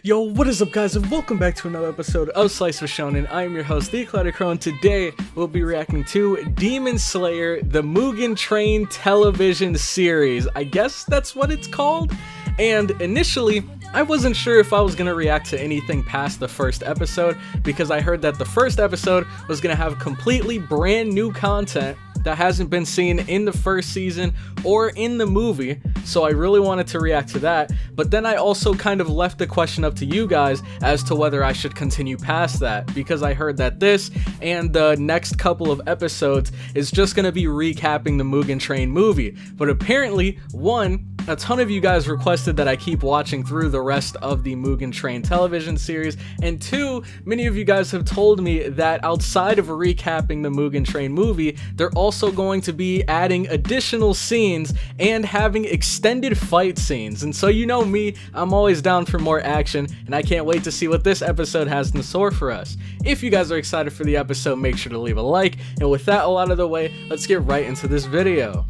Yo, what is up guys, and welcome back to another episode of Slice of Shonen. I am your host, The Eclectic Crow, and today we'll be reacting to Demon Slayer, the Mugen Train television series. I guess that's what it's called? And initially, I wasn't sure if I was going to react to anything past the first episode, because I heard that the first episode was going to have completely brand new content that hasn't been seen in the first season or in the movie, so I really wanted to react to that. But then I also kind of left the question up to you guys as to whether I should continue past that, because I heard that this and the next couple of episodes is just going to be recapping the Mugen Train movie. But apparently, one, a ton of you guys requested that I keep watching through the rest of the Mugen Train television series, and two, many of you guys have told me that outside of recapping the Mugen Train movie, they're also going to be adding additional scenes and having extended fight scenes. And so you know me, I'm always down for more action, and I can't wait to see what this episode has in store for us. If you guys are excited for the episode, make sure to leave a like, and with that all out of the way, let's get right into this video.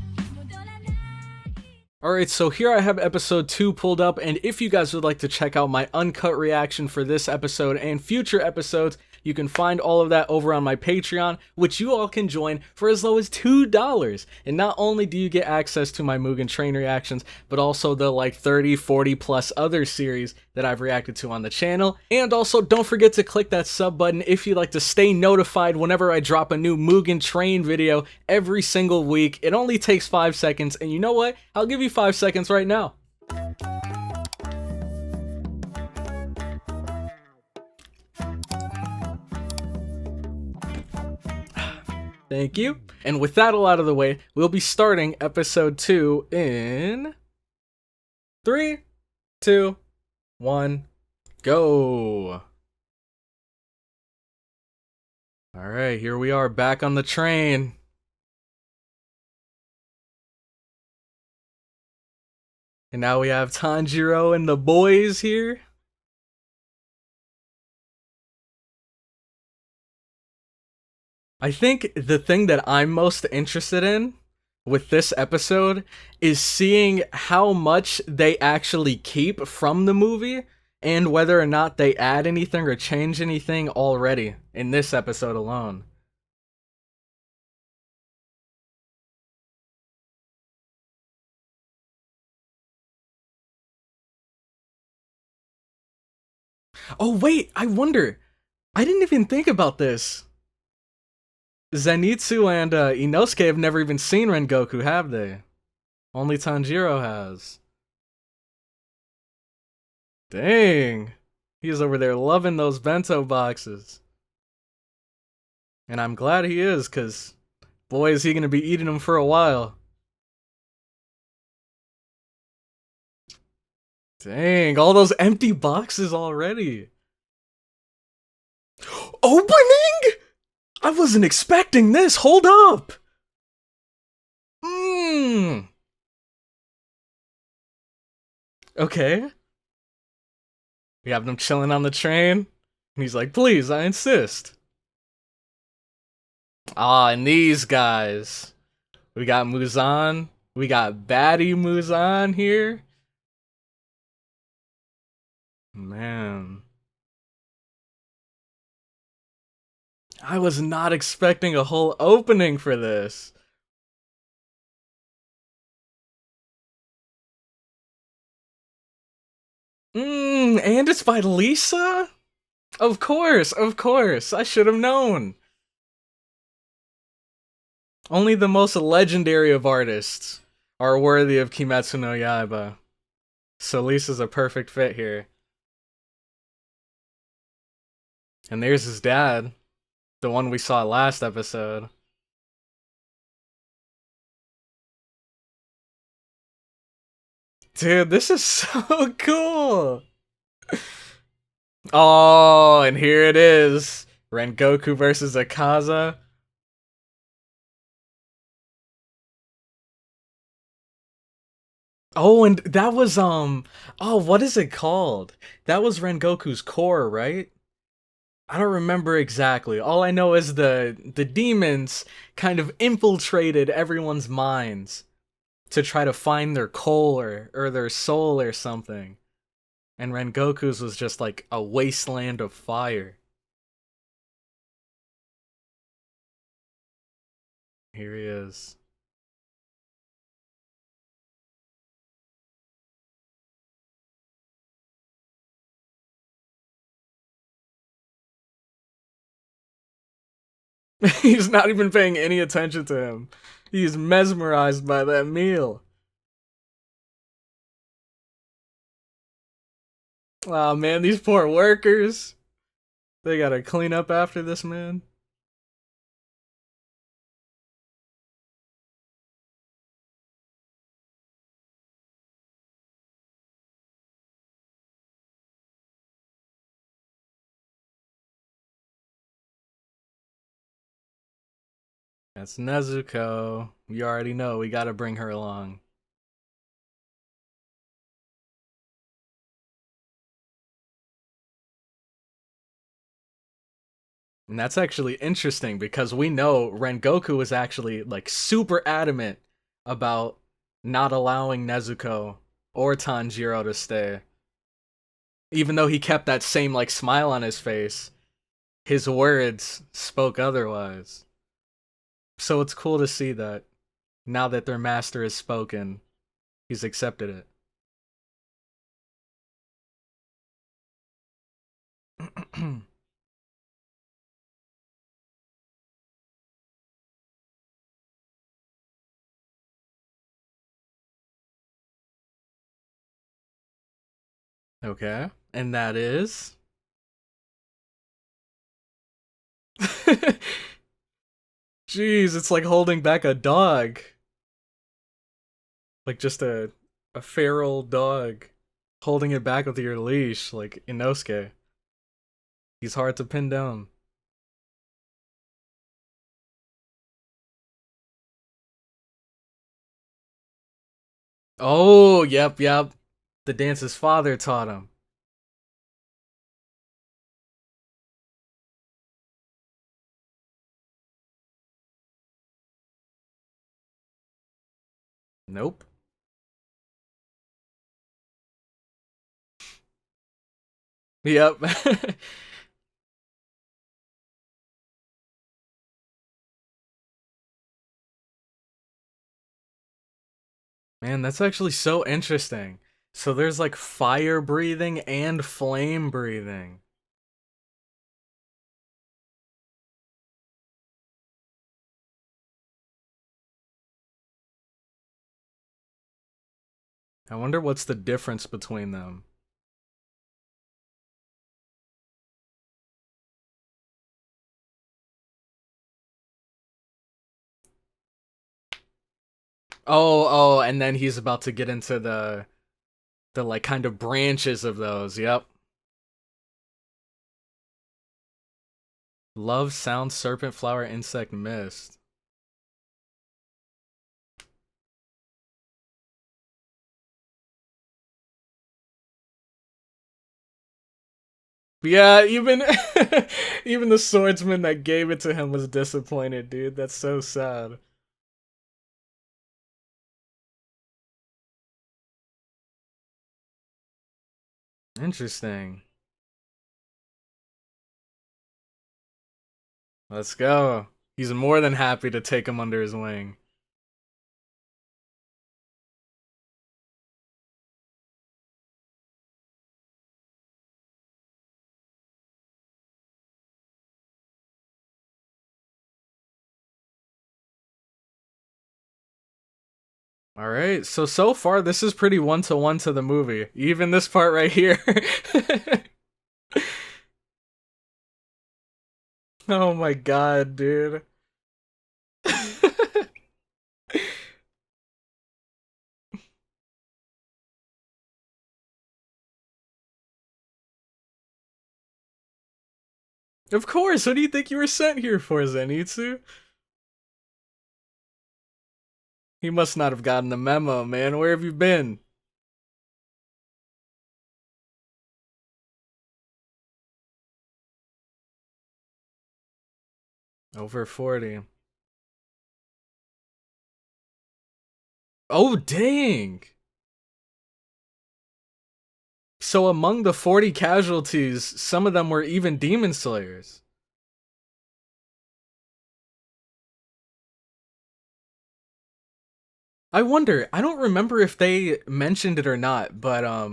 Alright, so here I have episode 2 pulled up, and if you guys would like to check out my uncut reaction for this episode and future episodes, you can find all of that over on my Patreon, which you all can join for as low as $2. And not only do you get access to my Mugen Train reactions, but also the like 30, 40 plus other series that I've reacted to on the channel. And also don't forget to click that sub button if you'd like to stay notified whenever I drop a new Mugen Train video every single week. It only takes 5 seconds, and you know what? I'll give you 5 seconds right now. Thank you. And with that all out of the way, we'll be starting episode 2 in 3, 2, 1, go. Alright, here we are back on the train. And now we have Tanjiro and the boys here. I think the thing that I'm most interested in with this episode is seeing how much they actually keep from the movie and whether or not they add anything or change anything already in this episode alone. Oh wait, I wonder. I didn't even think about this. Zenitsu and Inosuke have never even seen Rengoku, have they? Only Tanjiro has. Dang. He's over there loving those bento boxes. And I'm glad he is, because boy is he going to be eating them for a while. Dang, all those empty boxes already. Opening?! I wasn't expecting this, hold up! Okay. We have them chilling on the train, and he's like, please, I insist. Ah, and these guys. We got Muzan, we got baddie Muzan here. Man. I was not expecting a whole opening for this. And it's by Lisa? Of course, I should have known. Only the most legendary of artists are worthy of Kimetsu no Yaiba. So Lisa's a perfect fit here. And there's his dad. The one we saw last episode. Dude, this is so cool! Oh, and here it is. Rengoku versus Akaza. Oh, and that was, oh, what is it called? That was Rengoku's core, right? I don't remember exactly. All I know is the demons kind of infiltrated everyone's minds to try to find their soul or something. And Rengoku's was just like a wasteland of fire. Here he is. He's not even paying any attention to him. He's mesmerized by that meal. Oh man, these poor workers. They gotta clean up after this man. That's Nezuko. You already know, we gotta bring her along. And that's actually interesting because we know Rengoku was actually like super adamant about not allowing Nezuko or Tanjiro to stay. Even though he kept that same like smile on his face, his words spoke otherwise. So it's cool to see that now that their master has spoken, he's accepted it. Okay, and that is. Jeez, it's like holding back a dog. Like just a feral dog holding it back with your leash, like Inosuke. He's hard to pin down. Oh, yep. The dance his father taught him. Nope. Yep. Man, that's actually so interesting. So there's like fire breathing and flame breathing. I wonder what's the difference between them. Oh, and then he's about to get into the like kind of branches of those. Yep. Love, sound, serpent, flower, insect, mist. Yeah, even even the swordsman that gave it to him was disappointed, dude. That's so sad. Interesting. Let's go. He's more than happy to take him under his wing. All right. So far this is pretty one-to-one to the movie. Even this part right here. Oh my god, dude. Of course. What do you think you were sent here for, Zenitsu? He must not have gotten the memo, man. Where have you been? Over 40. Oh, dang. So among the 40 casualties, some of them were even demon slayers. I wonder, I don't remember if they mentioned it or not, but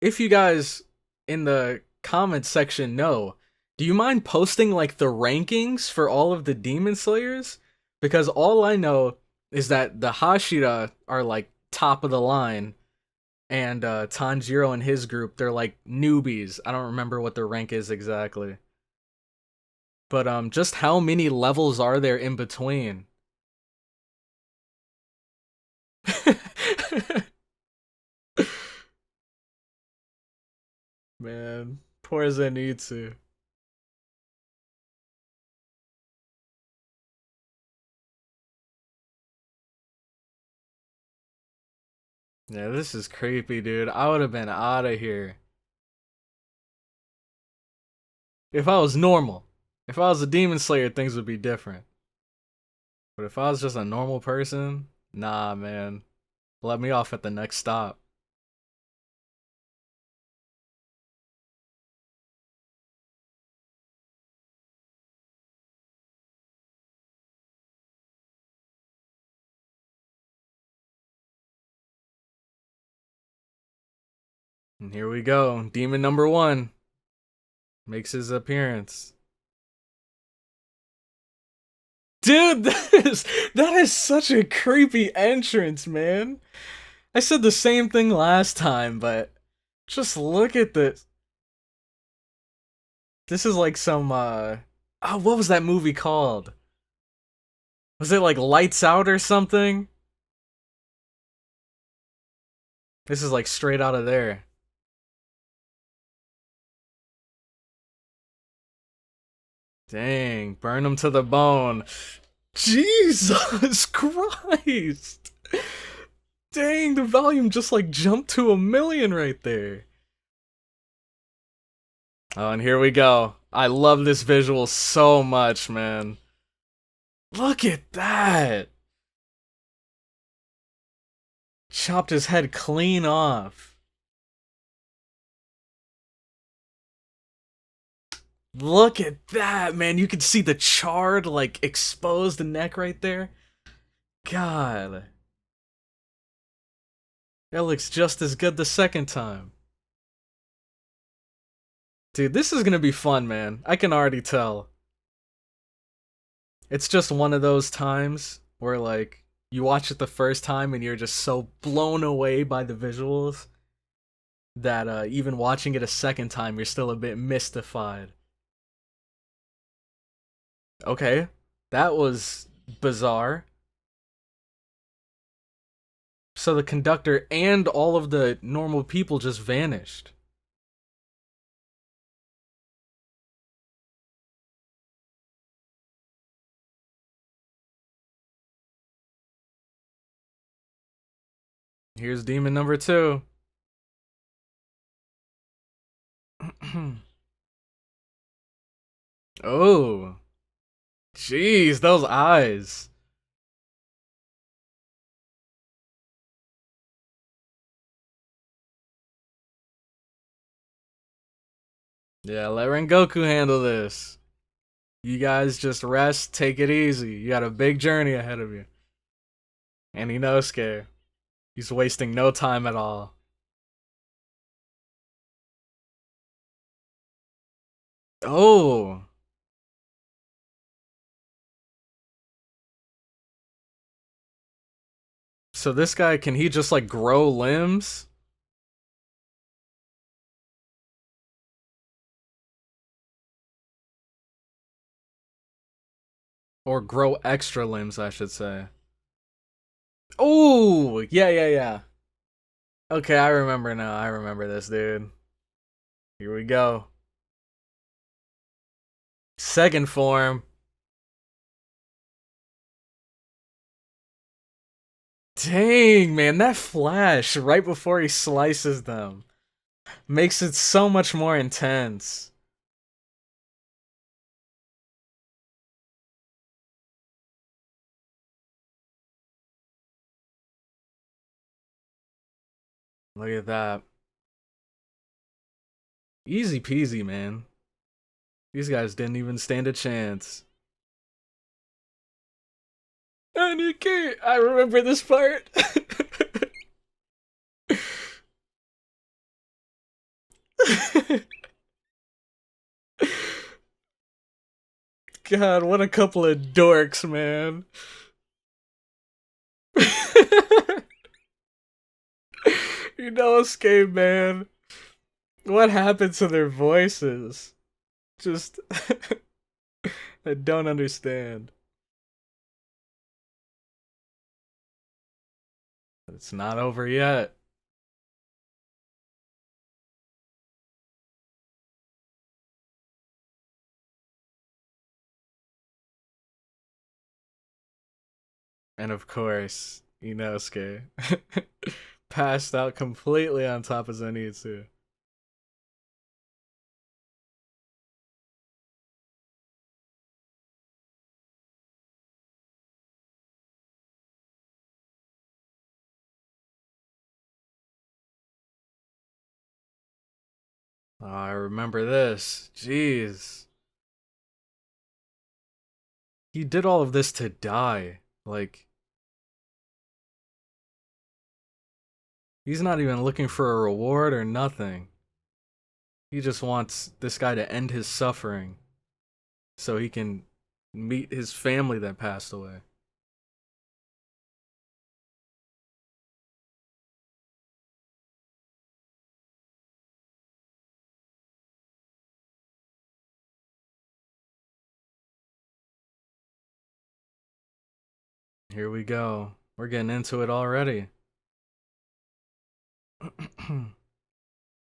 if you guys in the comments section know, do you mind posting like the rankings for all of the demon slayers? Because all I know is that the Hashira are like top of the line, and Tanjiro and his group, they're like newbies. I don't remember what their rank is exactly. But just how many levels are there in between? Man, poor Zenitsu. Yeah, this is creepy, dude. I would have been out of here. If I was normal. If I was a demon slayer, things would be different. But if I was just a normal person, nah, man. Let me off at the next stop. And here we go. Demon number 1 makes his appearance. Dude, that is such a creepy entrance, man. I said the same thing last time, but just look at this. This is like some oh, what was that movie called? Was it like Lights Out or something? This is like straight out of there. Dang, burn him to the bone. Jesus Christ! Dang, the volume just like jumped to 1,000,000 right there. Oh, and here we go. I love this visual so much, man. Look at that! Chopped his head clean off. Look at that, man. You can see the charred, like, exposed neck right there. God. That looks just as good the second time. Dude, this is gonna be fun, man. I can already tell. It's just one of those times where, like, you watch it the first time and you're just so blown away by the visuals that even watching it a second time, you're still a bit mystified. Okay, that was bizarre. So the conductor and all of the normal people just vanished. Here's demon number 2. Oh, jeez, those eyes. Yeah, let Rengoku handle this. You guys just rest, take it easy. You got a big journey ahead of you. And Inosuke, he's wasting no time at all. Oh, so this guy, can he just like grow limbs? Or grow extra limbs, I should say. Oh, yeah, yeah, yeah. Okay, I remember now. I remember this, dude. Here we go. Second form. Dang, man, that flash right before he slices them makes it so much more intense. Look at that. Easy peasy, man. These guys didn't even stand a chance. Aniki! I remember this part. God, what a couple of dorks, man. Escape, man. What happened to their voices? Just I don't understand. It's not over yet. And of course, Inosuke passed out completely on top of Zenitsu. Oh, I remember this. Jeez. He did all of this to die. Like, he's not even looking for a reward or nothing. He just wants this guy to end his suffering so he can meet his family that passed away. Here we go. We're getting into it already.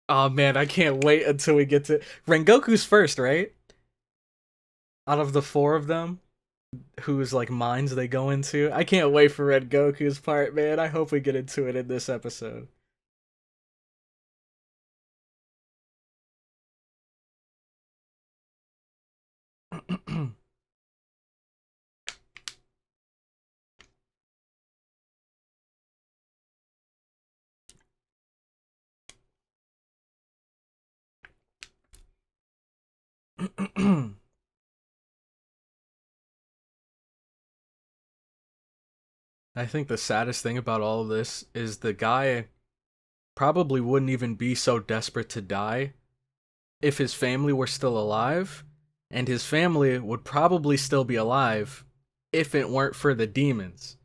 Oh man, I can't wait until we get to Rengoku's first, right? Out of the four of them, whose like minds they go into. I can't wait for Rengoku's part, man. I hope we get into it in this episode. I think the saddest thing about all of this is the guy probably wouldn't even be so desperate to die if his family were still alive, and his family would probably still be alive if it weren't for the demons.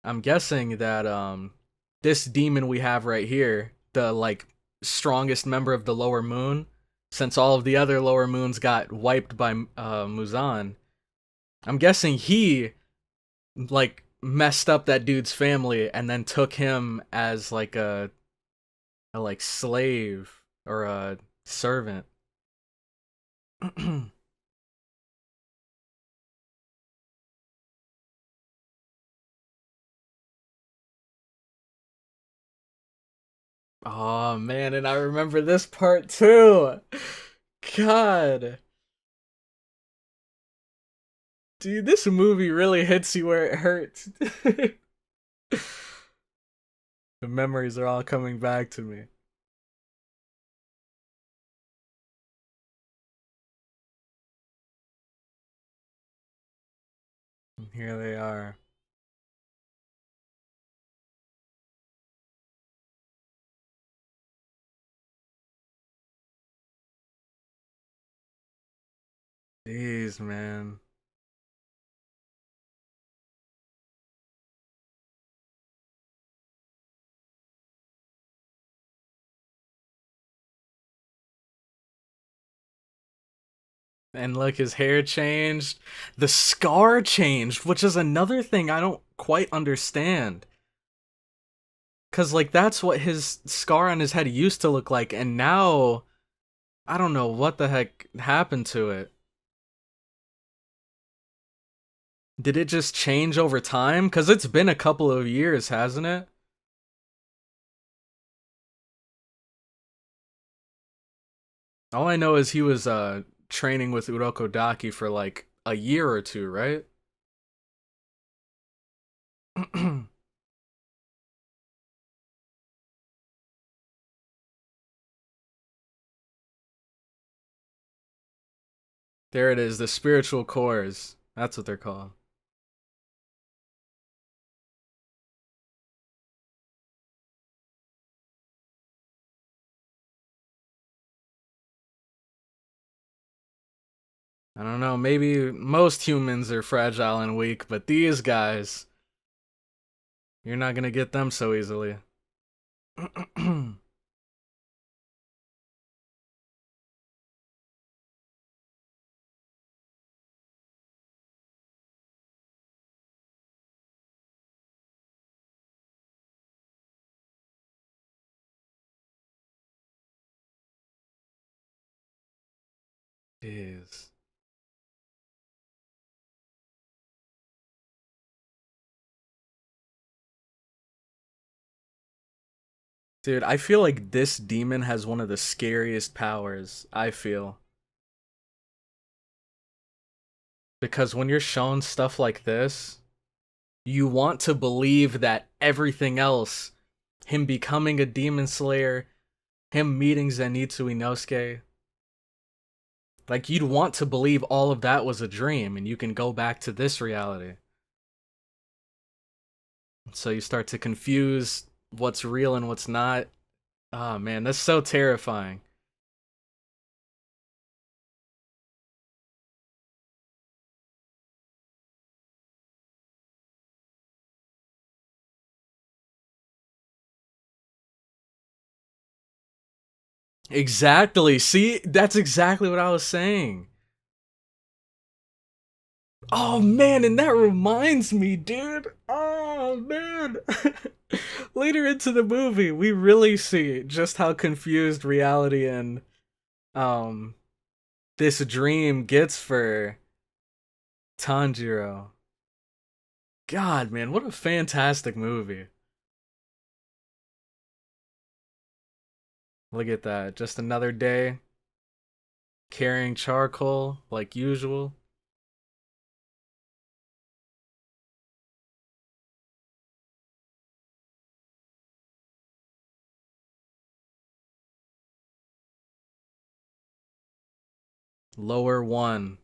I'm guessing that this demon we have right here, the like strongest member of the lower moon, since all of the other lower moons got wiped by Muzan, I'm guessing he like messed up that dude's family and then took him as like a like slave or a servant. Oh man, and I remember this part too. God. Dude, this movie really hits you where it hurts. The memories are all coming back to me. And here they are. Jeez, man. And look, his hair changed. The scar changed, which is another thing I don't quite understand. Cause like that's what his scar on his head used to look like, and now I don't know what the heck happened to it. Did it just change over time? Cause it's been a couple of years, hasn't it? All I know is he was training with Urokodaki for like a year or two, right? There it is, the spiritual cores. That's what they're called. I don't know, maybe most humans are fragile and weak, but these guys, you're not gonna get them so easily. Jeez. Dude, I feel like this demon has one of the scariest powers, I feel. Because when you're shown stuff like this, you want to believe that everything else, him becoming a demon slayer, him meeting Zenitsu Inosuke, like you'd want to believe all of that was a dream and you can go back to this reality. So you start to confuse what's real and what's not. Oh man, that's so terrifying. Exactly. See, that's exactly what I was saying. Oh man, and that reminds me, dude. Oh man. Later into the movie, we really see just how confused reality and um this dream gets for Tanjiro. God, man, what a fantastic movie. Look at that. Just another day carrying charcoal like usual. Lower one.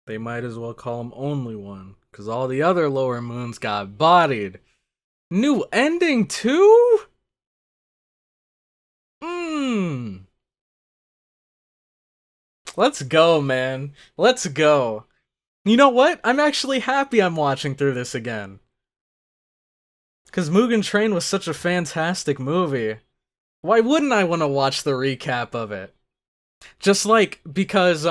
They might as well call him only one, because all the other lower moons got bodied. New ending too? Mmm. Let's go, man. Let's go. You know what? I'm actually happy I'm watching through this again. Because Mugen Train was such a fantastic movie. Why wouldn't I want to watch the recap of it? Just like, because,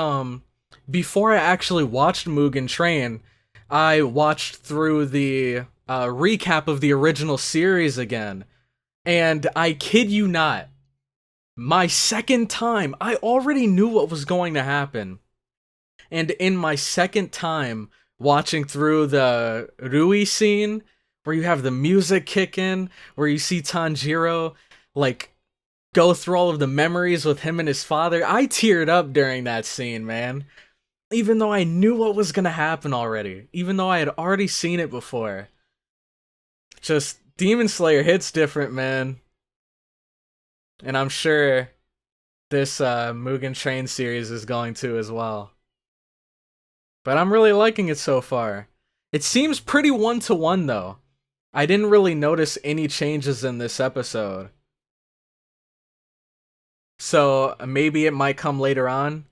before I actually watched Mugen Train, I watched through the recap of the original series again. And I kid you not, my second time, I already knew what was going to happen. And in my second time watching through the Rui scene, where you have the music kick in, where you see Tanjiro, like, go through all of the memories with him and his father, I teared up during that scene, man. Even though I knew what was gonna happen already. Even though I had already seen it before. Just, Demon Slayer hits different, man. And I'm sure this Mugen Train series is going to as well. But I'm really liking it so far. It seems pretty one-to-one, though. I didn't really notice any changes in this episode. So maybe it might come later on.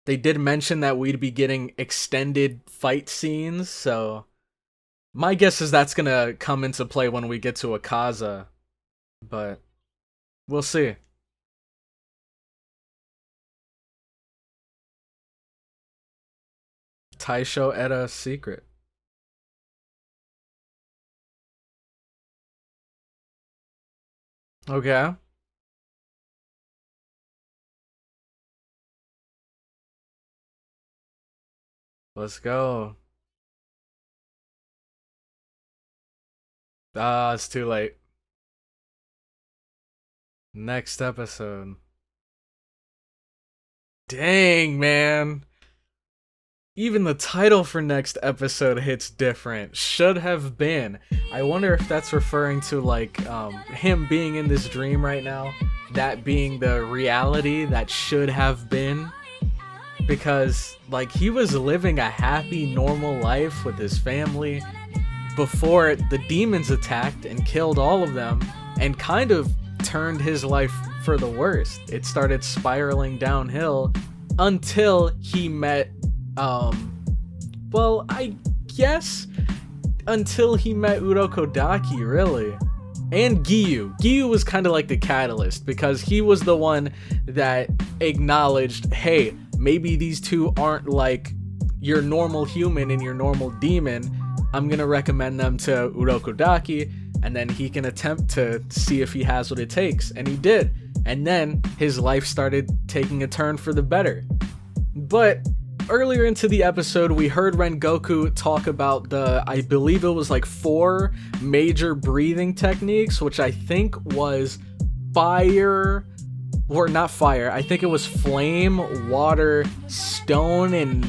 They did mention that we'd be getting extended fight scenes, so my guess is that's gonna come into play when we get to Akaza. But we'll see. Taisho Eda secret. Okay. Let's go. Ah, it's too late. Next episode. Dang, man. Even the title for next episode hits different. Should have been. I wonder if that's referring to like him being in this dream right now, that being the reality that should have been, because like he was living a happy normal life with his family before the demons attacked and killed all of them and kind of turned his life for the worst. It started spiraling downhill until he met well, I guess until he met Urokodaki, really. And Giyu. Giyu was kind of like the catalyst because he was the one that acknowledged, hey, maybe these two aren't like your normal human and your normal demon. I'm gonna recommend them to Urokodaki, and then he can attempt to see if he has what it takes. And he did. And then his life started taking a turn for the better. But earlier into the episode, we heard Rengoku talk about I believe it was like 4 major breathing techniques, which I think was fire, or not fire, I think it was flame, water, stone, and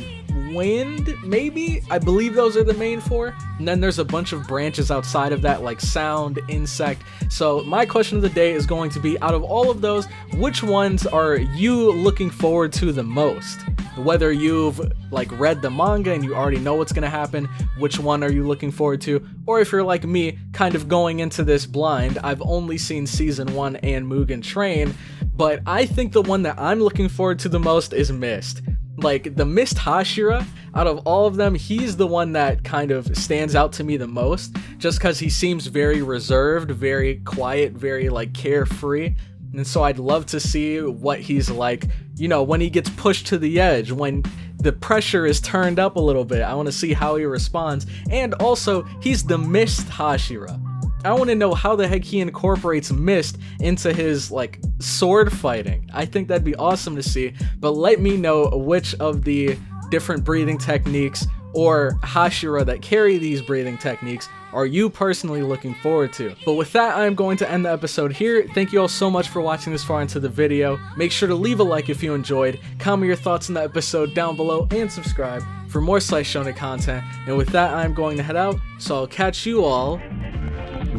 wind, maybe? I believe those are the main 4. And then there's a bunch of branches outside of that, like sound, insect. So my question of the day is going to be, out of all of those, which ones are you looking forward to the most? Whether you've like read the manga and you already know what's gonna happen, which one are you looking forward to? Or if you're like me, kind of going into this blind, I've only seen season 1 and Mugen Train, but I think the one that I'm looking forward to the most is Mist. Like, the Mist Hashira, out of all of them, he's the one that kind of stands out to me the most, just because he seems very reserved, very quiet, very like carefree. And so I'd love to see what he's like, you know, when he gets pushed to the edge, when the pressure is turned up a little bit. I want to see how he responds. And also, he's the Mist Hashira. I want to know how the heck he incorporates mist into his, like, sword fighting. I think that'd be awesome to see. But let me know which of the different breathing techniques or Hashira that carry these breathing techniques are you personally looking forward to. But with that, I'm going to end the episode here. Thank you all so much for watching this far into the video. Make sure to leave a like if you enjoyed, comment your thoughts on the episode down below, and subscribe for more Slice Shonen content. And with that, I'm going to head out, so I'll catch you all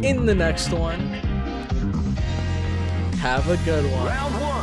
in the next one. Have a good one.